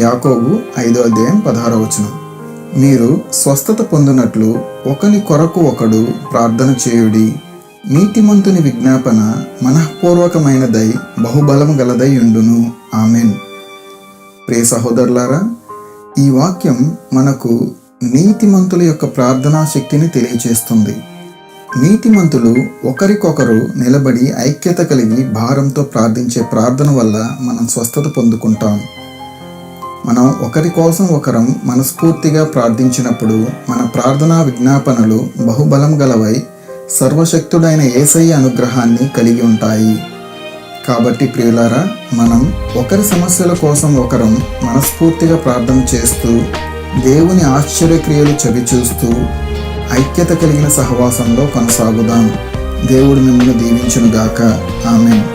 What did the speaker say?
యాకోబు 5:16. మీరు స్వస్థత పొందినట్లు ఒకని కొరకు ఒకడు ప్రార్థన చేయుడి. నీతిమంతుని విజ్ఞాపన మనఃపూర్వకమైనదై బహుబలము గలదై ఉండును. ఆమెన్. ప్రియ సహోదరులారా, ఈ వాక్యం మనకు నీతిమంతుల యొక్క ప్రార్థనా శక్తిని తెలియచేస్తుంది. నీతిమంతులు ఒకరికొకరు నిలబడి ఐక్యత కలిగి భారంతో ప్రార్థించే ప్రార్థన వల్ల మనం స్వస్థత పొందుకుంటాం. మనం ఒకరి కోసం ఒకరం మనస్ఫూర్తిగా ప్రార్థించినప్పుడు మన ప్రార్థనా విజ్ఞాపనలు బహుబలం గలవై సర్వశక్తుడైన యేసయ్య అనుగ్రహాన్ని కలిగి ఉంటాయి. కాబట్టి ప్రియులారా, మనం ఒకరి సమస్యల కోసం ఒకరం మనస్ఫూర్తిగా ప్రార్థన చేస్తూ దేవుని ఆశ్చర్యక్రియలు చవిచూస్తూ ఐక్యత కలిగిన సహవాసంలో కొనసాగుదాం. దేవుడు మిమ్మల్ని దీవించునుగాక. ఆమేన్.